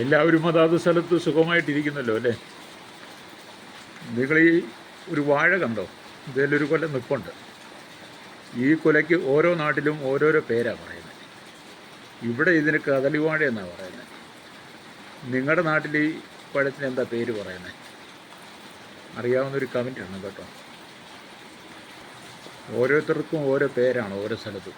എല്ലാവരും അതാത് സ്ഥലത്ത് സുഖമായിട്ടിരിക്കുന്നല്ലോ അല്ലേ? നിങ്ങൾ ഈ ഒരു വാഴ കണ്ടോ? ഇതിലൊരു കൊല നിൽപ്പുണ്ട്. ഈ കൊലയ്ക്ക് ഓരോ നാട്ടിലും ഓരോരോ പേരാണ് പറയുന്നത്. ഇവിടെ ഇതിന് കദളിവാഴ എന്നാണ് പറയുന്നത്. നിങ്ങളുടെ നാട്ടിൽ ഈ പഴത്തിന് എന്താ പേര് പറയുന്നത്? അറിയാവുന്നൊരു കമൻ്റ് ആണ് കേട്ടോ. ഓരോരുത്തർക്കും ഓരോ പേരാണ് ഓരോ സ്ഥലത്തും.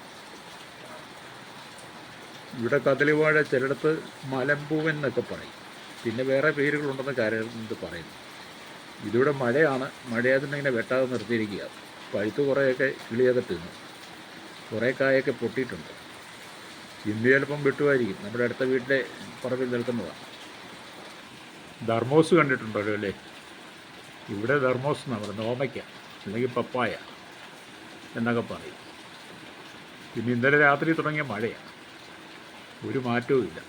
ഇവിടെ കദളിവാഴ ചിലയിടത്ത് മലമ്പൂവൻ എന്നൊക്കെ പറയും. പിന്നെ വേറെ പേരുകളുണ്ടെന്ന് കാര്യത്തിൽ പറയുന്നു. ഇതിവിടെ മഴയാണ്. മഴയായതുകൊണ്ട് ഇങ്ങനെ വെട്ടാതെ നിർത്തിയിരിക്കുക. പഴുത്ത് കുറേയൊക്കെ കിളിയൊക്കെ തിന്നു. കുറേ കായൊക്കെ പൊട്ടിയിട്ടുണ്ട്. ഇന്ന് ചിലപ്പം വെട്ടുമായിരിക്കും. നമ്മുടെ അടുത്ത വീട്ടിലെ പറമ്പിൽ നിൽക്കുന്നതാണ്. ധർമ്മോസ് കണ്ടിട്ടുണ്ടല്ലോ അല്ലേ? ഇവിടെ ധർമ്മോസ് എന്നാണ് പറയുന്നത്. ഓമയ്ക്ക അല്ലെങ്കിൽ പപ്പായ എന്നൊക്കെ പറയും. പിന്നെ ഇന്നലെ രാത്രി തുടങ്ങിയ മഴയാണ്. ഒരു മാറ്റവും ഇല്ല.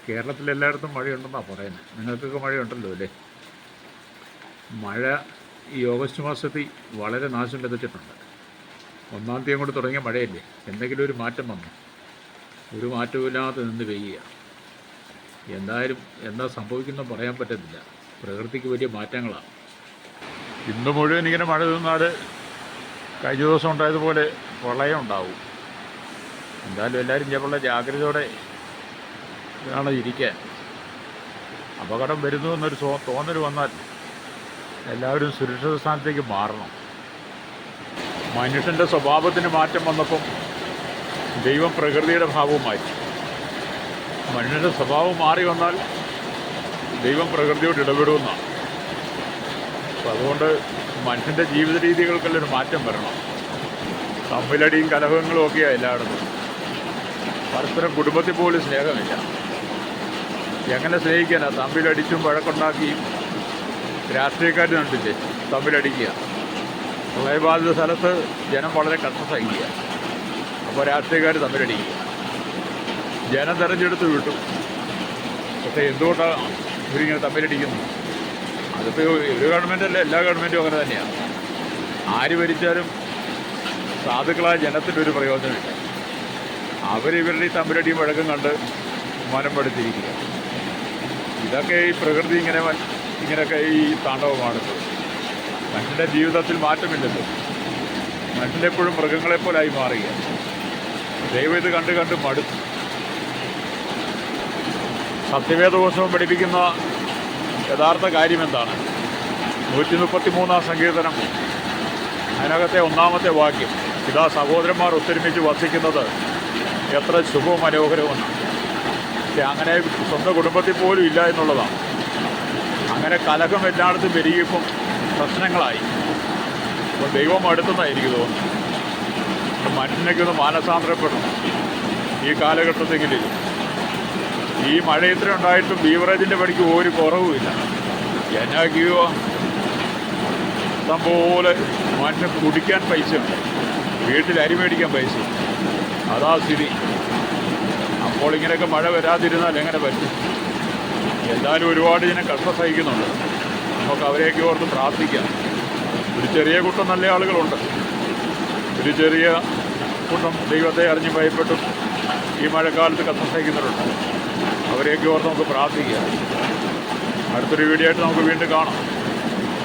കേരളത്തിലെല്ലായിടത്തും മഴയുണ്ടെന്നാണ് പറയുന്നത്. നിങ്ങൾക്കൊക്കെ മഴയുണ്ടല്ലോ അല്ലേ? മഴ ഈ ഓഗസ്റ്റ് മാസത്തിൽ വളരെ നാശം വിതച്ചിട്ടുണ്ട്. 1-ാം തീയതി കൊണ്ട് തുടങ്ങിയ മഴയല്ലേ? എന്തെങ്കിലും ഒരു മാറ്റം വന്നു? ഒരു മാറ്റവുമില്ലാതെ നിന്ന് പെയ്യുക. എന്തായാലും എന്താ സംഭവിക്കുന്നത് പറയാൻ പറ്റത്തില്ല. പ്രകൃതിക്ക് വലിയ മാറ്റങ്ങളാണ്. ഇന്ന് മുഴുവൻ ഇങ്ങനെ മഴ നിന്നാൽ കഴിഞ്ഞ ദിവസം ഉണ്ടായതുപോലെ പ്രളയം ഉണ്ടാവും. എന്തായാലും എല്ലാവരും വളരെ ജാഗ്രതയോടെ വേണം ഇരിക്കാൻ. അപകടം വരുന്നു എന്നൊരു തോന്നൽ വന്നാൽ എല്ലാവരും സുരക്ഷിത സ്ഥാനത്തേക്ക് മാറണം. മനുഷ്യൻ്റെ സ്വഭാവത്തിന് മാറ്റം വന്നപ്പം ദൈവം പ്രകൃതിയുടെ ഭാവവും മാറ്റി. മനുഷ്യൻ്റെ സ്വഭാവം മാറി വന്നാൽ ദൈവം പ്രകൃതിയോട് ഇടപെടുമെന്നാണ്. അപ്പം അതുകൊണ്ട് മനുഷ്യൻ്റെ ജീവിത രീതികൾക്കെല്ലാം ഒരു മാറ്റം വരണം. തമ്മിലടിയും കലഹങ്ങളും ഒക്കെയാണ് എല്ലായിടത്തും. പരസ്പരം കുടുംബത്തിൽ പോലും സ്നേഹമില്ല. എങ്ങനെ സ്നേഹിക്കാനാണ്? തമ്മിലടിച്ചും വഴക്കുണ്ടാക്കിയും. രാഷ്ട്രീയക്കാർ കണ്ടില്ലേ തമ്മിലടിക്കുക. പ്രളയബാധിത സ്ഥലത്ത് ജനം വളരെ കഷ്ടം സഹിക്കുക. അപ്പോൾ രാഷ്ട്രീയക്കാർ തമ്മിലടിക്കുക. ജനം തെരഞ്ഞെടുത്ത് വിട്ടു. പക്ഷേ എന്തുകൊണ്ടാണ് ഇവരിങ്ങനെ തമ്മിലടിക്കുന്നത്? അതിപ്പോൾ ഒരു ഗവൺമെൻറ്റല്ല, എല്ലാ ഗവൺമെൻറ്റും അങ്ങനെ തന്നെയാണ്. ആര് ഭരിച്ചാലും സാധുക്കളായ ജനത്തിൻ്റെ ഒരു പ്രയോജനമില്ല. അവരിവരുടെ ഈ തമ്മിലടിയും വഴക്കം കണ്ട് മനം പഠിച്ചിരിക്കുക. ഇതൊക്കെ ഈ പ്രകൃതി ഇങ്ങനെയൊക്കെ ഈ താണ്ഡവമാണത്. മനുഷ്യൻ്റെ ജീവിതത്തിൽ മാറ്റമില്ലല്ലോ. മനുഷ്യനെപ്പോഴും മൃഗങ്ങളെപ്പോലായി മാറുക. ദൈവം ഇത് കണ്ട് കണ്ട് മടുത്തു. സത്യവേദോത്സവം പഠിപ്പിക്കുന്ന യഥാർത്ഥ കാര്യം എന്താണ്? 133-ാം സങ്കീർത്തനം അതിനകത്തെ 1-ാമത്തെ വാക്യം, ഇതാ സഹോദരന്മാർ ഒത്തൊരുമിച്ച് വസിക്കുന്നത് എത്ര ശുഭവും മനോഹരവുമെന്നാണ്. പക്ഷെ അങ്ങനെ സ്വന്തം കുടുംബത്തിൽ പോലും ഇല്ല എന്നുള്ളതാണ്. അങ്ങനെ കലഹം എല്ലായിടത്തും വരികയും പ്രശ്നങ്ങളായി. അപ്പോൾ ദൈവം അടുത്തെന്നാണ് എനിക്ക് തോന്നുന്നു. മനുഷ്യനൊക്കെ ഒന്ന് മാനസാന്തരപ്പെടണം ഈ കാലഘട്ടത്തെങ്കിലും. ഈ മഴ ഇത്ര ഉണ്ടായിട്ടും ബീവറേജിൻ്റെ പടിക്ക് ഒരു കുറവുമില്ല. എന്നാക്കിയോ ഇഷ്ടംപോലെ മനുഷ്യൻ കുടിക്കാൻ പൈസയുണ്ട്, വീട്ടിൽ അരി മേടിക്കാൻ പൈസ. അതാ സ്ഥിതി. അപ്പോൾ ഇങ്ങനെയൊക്കെ മഴ വരാതിരുന്നാൽ എങ്ങനെ പറ്റും? എല്ലാവരും ഒരുപാട് ഇതിനെ കഷ്ടം സഹിക്കുന്നുണ്ട്. നമുക്ക് അവരെയൊക്കെ ഓർത്ത് പ്രാർത്ഥിക്കാം. ഒരു ചെറിയ കൂട്ടം നല്ല ആളുകളുണ്ട്. ഒരു ചെറിയ കൂട്ടം ദൈവത്തെ അറിഞ്ഞ് ഭയപ്പെട്ടും ഈ മഴക്കാലത്ത് കഷ്ടം സഹിക്കുന്നവരുണ്ട്. അവരെയൊക്കെ ഓർത്ത് നമുക്ക് പ്രാർത്ഥിക്കാം. അടുത്തൊരു വീഡിയോ ആയിട്ട് നമുക്ക് വീണ്ടും കാണാം.